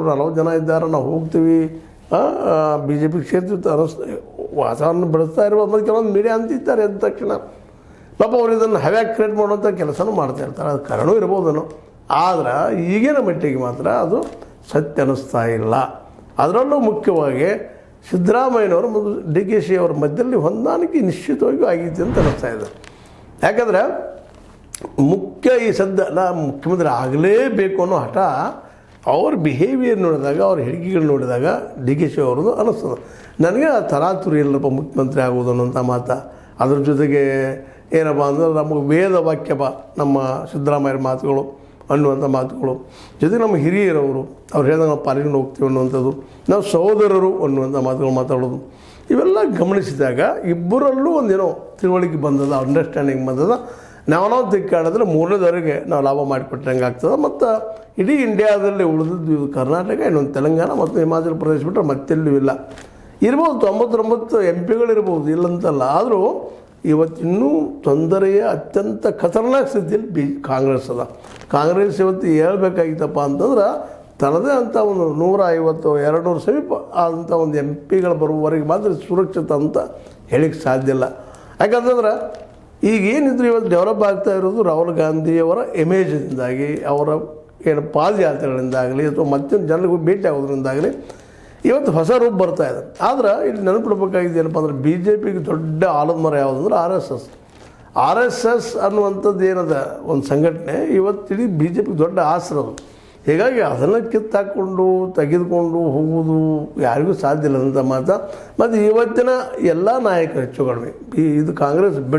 40 ಜನ ಇದ್ದಾರೆ, ನಾವು ಹೋಗ್ತೀವಿ, ಬಿ ಜೆ ಪಿ ಕ್ಷೇತ್ರ ವಾತಾವರಣ ಬೆಳೆಸ್ತಾ ಇರ್ಬೋದು. ಮತ್ತು ಕೆಲವೊಂದು ಮೀಡಿಯಾ ಅಂತಿದ್ದಾರೆ ಎದ್ದ ತಕ್ಷಣ ಪಾಪ ಅವ್ರು ಇದನ್ನು ಹವ್ಯಾಕ್ ಕ್ರಿಯೇಟ್ ಮಾಡುವಂಥ ಕೆಲಸನೂ ಮಾಡ್ತಾ ಇರ್ತಾರೆ. ಅದು ಕಾರಣ ಇರ್ಬೋದೇನೋ, ಆದರೆ ಈಗಿನ ಮಟ್ಟಿಗೆ ಮಾತ್ರ ಅದು ಸತ್ಯ ಅನ್ನಿಸ್ತಾ ಇಲ್ಲ. ಅದರಲ್ಲೂ ಮುಖ್ಯವಾಗಿ ಸಿದ್ದರಾಮಯ್ಯನವರು ಮತ್ತು ಡಿ ಕೆ ಶಿ ಅವರ ಮಧ್ಯದಲ್ಲಿ ಹೊಂದಾಣಿಕೆ ನಿಶ್ಚಿತವಾಗಿಯೂ ಆಗೈತೆ ಅಂತ ಅನ್ನಿಸ್ತಾ ಇದೆ. ಯಾಕಂದರೆ ಮುಖ್ಯ ಈ ಮುಖ್ಯಮಂತ್ರಿ ಆಗಲೇಬೇಕು ಅನ್ನೋ ಹಠ ಅವ್ರ ಬಿಹೇವಿಯರ್ ನೋಡಿದಾಗ, ಅವ್ರ ಹೇಳಿಕೆಗಳು ನೋಡಿದಾಗ ಡಿ ಕೆ ಶಿ ಅವ್ರದ್ದು ಅನ್ನಿಸ್ತದೆ. ನನಗೆ ತರಾತುರಿ ಇಲ್ಲಪ್ಪ ಮುಖ್ಯಮಂತ್ರಿ ಆಗೋದು ಅನ್ನೋಂಥ ಮಾತು. ಅದ್ರ ಜೊತೆಗೆ ಏನಪ್ಪ ಅಂದ್ರೆ ನಮಗೆ ವೇದ ವಾಕ್ಯಪ್ಪ ನಮ್ಮ ಸಿದ್ದರಾಮಯ್ಯರ ಮಾತುಗಳು ಅನ್ನುವಂಥ ಮಾತುಗಳು, ಜೊತೆಗೆ ನಮ್ಮ ಹಿರಿಯರವರು ಅವ್ರು ಹೇಳಿದಾಗ ನಾವು ಪಾಲಿಕೊಂಡು ಹೋಗ್ತೀವಿ ಅನ್ನುವಂಥದ್ದು, ನಾವು ಸಹೋದರರು ಅನ್ನುವಂಥ ಮಾತುಗಳು ಮಾತಾಡೋದು, ಇವೆಲ್ಲ ಗಮನಿಸಿದಾಗ ಇಬ್ಬರಲ್ಲೂ ಒಂದೇನೋ ತಿಳುವಳಿಕೆ ಬಂದದ, ಅಂಡರ್ಸ್ಟ್ಯಾಂಡಿಂಗ್ ಬಂದದ. ನಾವು ತಿಕ್ಕಾಡಿದ್ರೆ ಮೂರನೇದವರೆಗೆ ನಾವು ಲಾಭ ಮಾಡಿಕೊಟ್ಟಂಗೆ ಆಗ್ತದೆ. ಮತ್ತು ಇಡೀ ಇಂಡಿಯಾದಲ್ಲಿ ಉಳಿದಿದ್ದು ಇದು ಕರ್ನಾಟಕ, ಇನ್ನೊಂದು ತೆಲಂಗಾಣ ಮತ್ತು ಹಿಮಾಚಲ ಪ್ರದೇಶ ಬಿಟ್ಟರೆ ಮತ್ತೆಲ್ಲೂ ಇಲ್ಲ. ಇರ್ಬೋದು 99 MP ಗಳಿರ್ಬೋದು, ಇಲ್ಲಂತಲ್ಲ. ಆದರೂ ಇವತ್ತಿನ್ನೂ ತೊಂದರೆಯ ಅತ್ಯಂತ ಖತರ್ನಾಕ್ ಸ್ಥಿತಿಯಲ್ಲಿ ಕಾಂಗ್ರೆಸ್ ಅದ. ಕಾಂಗ್ರೆಸ್ ಇವತ್ತು ಹೇಳ್ಬೇಕಾಗಿತ್ತಪ್ಪ ಅಂತಂದ್ರೆ ತನ್ನದೇ ಅಂತ ಒಂದು 150-200 ಸಮೀಪ ಆದಂಥ ಒಂದು MP ಬರುವವರೆಗೆ ಮಾತ್ರ ಸುರಕ್ಷಿತ ಅಂತ ಹೇಳಿಕ್ಕೆ ಸಾಧ್ಯ ಇಲ್ಲ. ಯಾಕಂತಂದ್ರೆ ಈಗ ಏನಿದ್ರು ಇವತ್ತು ಡೆವಲಪ್ ಆಗ್ತಾ ಇರೋದು ರಾಹುಲ್ ಗಾಂಧಿಯವರ ಇಮೇಜಿಂದಾಗಿ, ಅವರ ಏನು ಪಾದಯಾತ್ರೆಗಳಿಂದಾಗಲಿ ಅಥವಾ ಮತ್ತೊಂದು ಜನರಿಗೂ ಭೇಟಿ ಆಗೋದ್ರಿಂದಾಗಲಿ ಇವತ್ತು ಹೊಸ ರೂಪ ಬರ್ತಾ ಇದೆ. ಆದ್ರೆ ಇಲ್ಲಿ ನೆನಪಿಡ್ಬೇಕಾಗಿದೆ ಏನಪ್ಪ ಅಂದ್ರೆ ಬಿ ಜೆ ಪಿಗೆ ದೊಡ್ಡ ಆಲದ ಯಾವುದಂದ್ರೆ ಆರ್ ಎಸ್ ಎಸ್ ಅನ್ನುವಂಥದ್ದು ಏನದ ಒಂದು ಸಂಘಟನೆ ಇವತ್ತಿಡೀ ಬಿ ಜೆ ಪಿಗೆ ದೊಡ್ಡ ಆಸರ ಅದು. ಹೀಗಾಗಿ ಅದನ್ನು ಕಿತ್ತಾಕ್ಕೊಂಡು ತೆಗೆದುಕೊಂಡು ಹೋಗುವುದು ಯಾರಿಗೂ ಸಾಧ್ಯ ಇಲ್ಲದಂಥ ಮಾತು. ಮತ್ತು ಇವತ್ತಿನ ಎಲ್ಲ ನಾಯಕರು ಹೆಚ್ಚು ಕಡಿಮೆ ಇದು ಕಾಂಗ್ರೆಸ್ ಬಿಟ್ಟು